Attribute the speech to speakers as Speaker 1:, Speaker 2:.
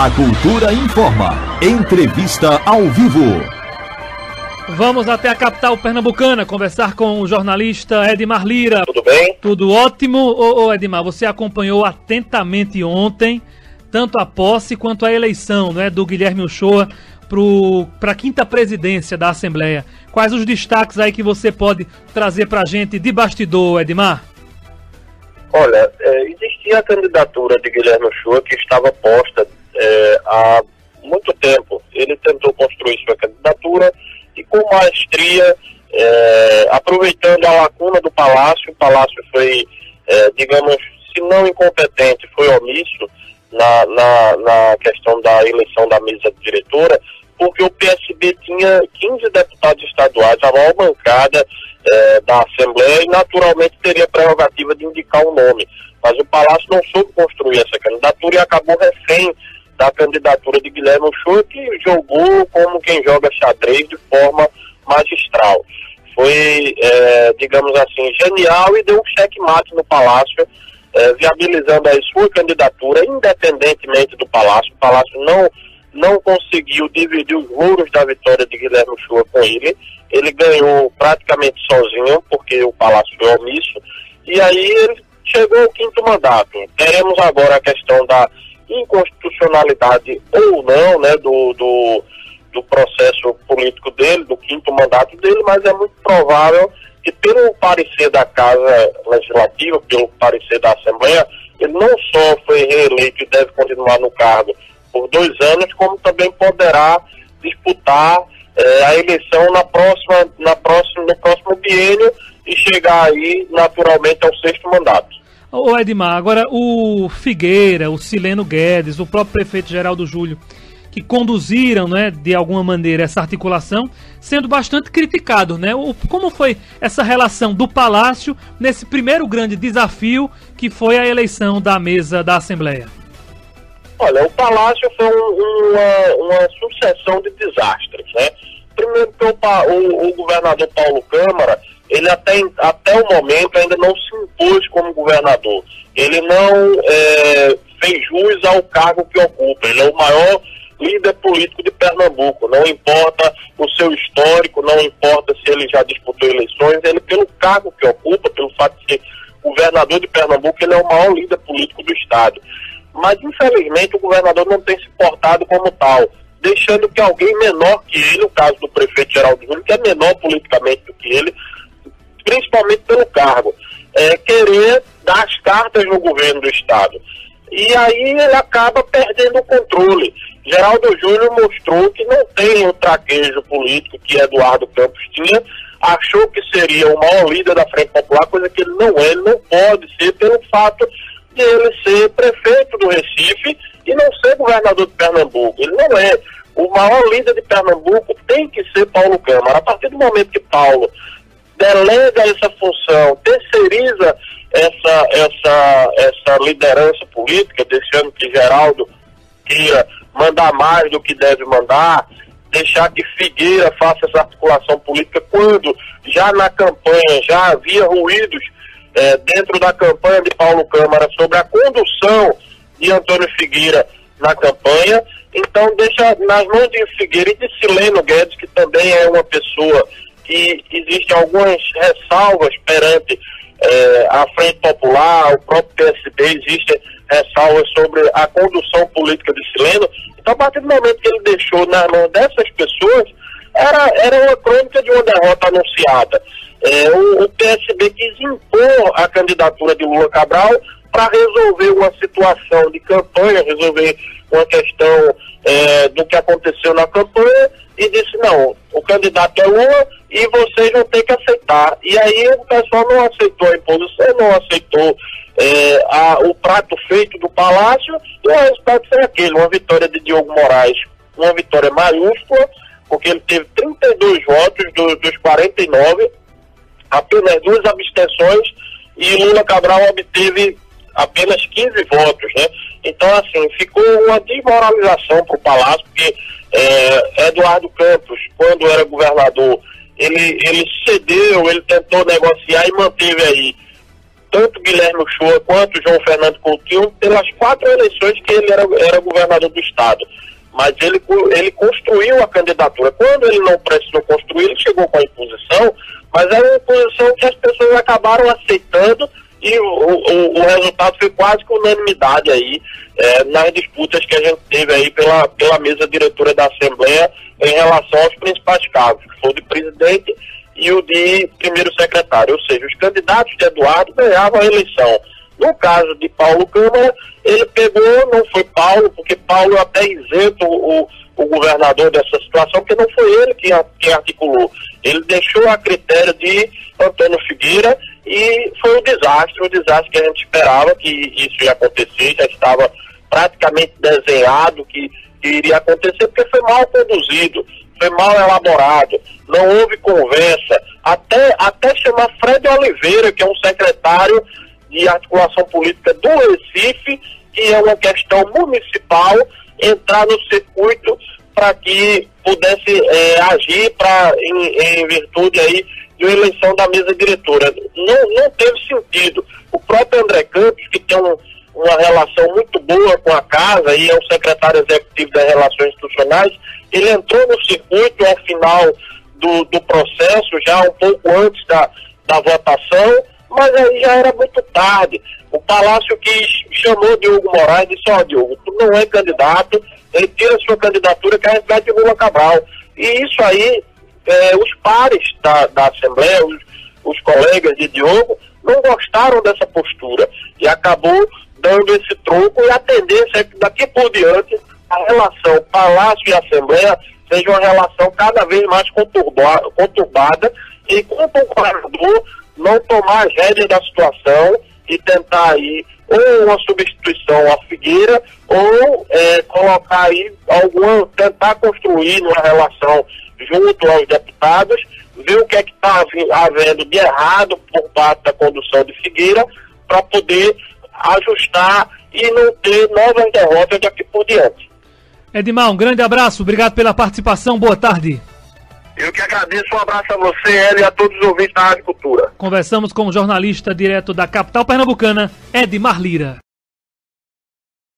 Speaker 1: A Cultura informa. Entrevista ao vivo.
Speaker 2: Vamos até a capital pernambucana conversar com o jornalista Edmar Lira.
Speaker 3: Tudo bem?
Speaker 2: Tudo ótimo. Ô Edmar, você acompanhou atentamente ontem tanto a posse quanto a eleição, né, do Guilherme Uchoa para a quinta presidência da Assembleia. Quais os destaques aí que você pode trazer para a gente de bastidor, Edmar?
Speaker 3: Olha, existia a candidatura de Guilherme Uchoa que estava posta há muito tempo. Ele tentou construir sua candidatura e com maestria, aproveitando a lacuna do Palácio, o Palácio foi, digamos, se não incompetente, foi omisso na questão da eleição da mesa diretora, porque o PSB tinha 15 deputados estaduais, a maior bancada da Assembleia, e naturalmente teria a prerrogativa de indicar um nome. Mas o Palácio não soube construir essa candidatura e acabou refém da candidatura de Guilherme Uchoa, que jogou como quem joga xadrez de forma magistral. Foi, digamos assim, genial e deu um checkmate no Palácio, viabilizando aí sua candidatura, independentemente do Palácio. O Palácio não conseguiu dividir os louros da vitória de Guilherme Uchoa com ele. Ele ganhou praticamente sozinho, porque o Palácio foi omisso, e aí ele chegou ao quinto mandato. Teremos agora a questão da inconstitucionalidade ou não, né, do processo político dele, do quinto mandato dele, mas é muito provável que, pelo parecer da Casa Legislativa, pelo parecer da Assembleia, ele não só foi reeleito e deve continuar no cargo por 2 anos, como também poderá disputar a eleição no próximo biênio e chegar aí naturalmente ao 6º mandato.
Speaker 2: Ô Edmar, agora o Figueira, o Sileno Guedes, o próprio prefeito Geraldo Júlio, que conduziram, né, de alguma maneira essa articulação, sendo bastante criticados, né? Como foi essa relação do Palácio nesse primeiro grande desafio que foi a eleição da mesa da Assembleia?
Speaker 3: Olha, o Palácio foi uma sucessão de desastres, né? Primeiro que o governador Paulo Câmara, ele até o momento ainda não se impôs como governador. Ele não fez jus ao cargo que ocupa. Ele é o maior líder político de Pernambuco. Não importa o seu histórico, não importa se ele já disputou eleições, ele, pelo cargo que ocupa, pelo fato de ser governador de Pernambuco, ele é o maior líder político do estado. Mas, infelizmente, o governador não tem se portado como tal, deixando que alguém menor que ele, o caso do prefeito Geraldo Júlio, que é menor politicamente do que ele, principalmente pelo cargo, querer dar as cartas no governo do estado. E aí ele acaba perdendo o controle. Geraldo Júlio mostrou que não tem o traquejo político que Eduardo Campos tinha, achou que seria o maior líder da Frente Popular, coisa que ele não é, ele não pode ser, pelo fato de ele ser prefeito do Recife e não ser governador de Pernambuco. Ele não é. O maior líder de Pernambuco tem que ser Paulo Câmara. A partir do momento que Paulo delega essa função, terceiriza essa liderança política, deixando que Geraldo queira mandar mais do que deve mandar, deixar que Figueira faça essa articulação política, quando já na campanha já havia ruídos dentro da campanha de Paulo Câmara sobre a condução de Antônio Figueira na campanha. Então deixa nas mãos de Figueira e de Sileno Guedes, que também é uma pessoa que existem algumas ressalvas perante a Frente Popular, o próprio PSB, existem ressalvas sobre a condução política de Sileno. Então, a partir do momento que ele deixou nas mãos dessas pessoas, era uma crônica de uma derrota anunciada. O PSB quis impor a candidatura de Lula Cabral para resolver uma situação de campanha, resolver uma questão do que aconteceu na campanha, e disse: não, o candidato é Lula e vocês vão ter que aceitar. E aí o pessoal não aceitou a imposição, não aceitou o prato feito do Palácio, e o resultado foi aquele: uma vitória de Diogo Moraes, uma vitória maiúscula, porque ele teve 32 votos dos 49, apenas 2 abstenções, e Lula Cabral obteve apenas 15 votos, né? Então, assim, ficou uma desmoralização para o Palácio, porque Eduardo Campos, quando era governador, ele cedeu, ele tentou negociar e manteve aí tanto Guilherme Uchoa quanto João Fernando Coutinho pelas 4 eleições que ele era governador do estado. Mas ele construiu a candidatura. Quando ele não precisou construir, ele chegou com a imposição, mas era uma imposição que as pessoas acabaram aceitando e o resultado foi quase que unanimidade aí nas disputas que a gente teve aí pela mesa diretora da Assembleia em relação aos principais cargos, que foi o de presidente e o de primeiro secretário. Ou seja, os candidatos de Eduardo ganhavam a eleição. No caso de Paulo Câmara, ele pegou, não foi Paulo, porque Paulo até isento o governador dessa situação, porque não foi ele que articulou. Ele deixou a critério de Antônio Figueira e foi o desastre que a gente esperava que isso ia acontecer, já estava praticamente desenhado que iria acontecer, porque foi mal conduzido, foi mal elaborado, não houve conversa, até chamar Fred Oliveira, que é um secretário de articulação política do Recife, que é uma questão municipal, entrar no circuito para que pudesse agir em virtude aí de uma eleição da mesa diretora. Não teve sentido. O próprio André Campos, que tem uma relação muito boa com a casa e é o secretário executivo das Relações Institucionais, ele entrou no circuito ao final do processo, já um pouco antes da votação, mas aí já era muito tarde. O Palácio que chamou Diogo Moraes e disse: Diogo, tu não é candidato, retira sua candidatura que a gente vai de Lula Cabral. E isso aí, os pares da Assembleia, os colegas de Diogo, não gostaram dessa postura e acabou dando esse troco, e a tendência é que daqui por diante a relação Palácio e Assembleia seja uma relação cada vez mais conturbada, e com o governador não tomar as rédeas da situação e tentar aí ou uma substituição à Figueira ou colocar aí tentar construir uma relação junto aos deputados, ver o que é que está havendo de errado por parte da condução de Figueira para poder ajustar e não ter novas derrotas daqui por diante.
Speaker 2: Edmar, um grande abraço, obrigado pela participação, boa tarde.
Speaker 3: Eu que agradeço, um abraço a você, Hélio, e a todos os ouvintes da Rádio Cultura.
Speaker 2: Conversamos com o jornalista direto da capital pernambucana, Edmar Lira.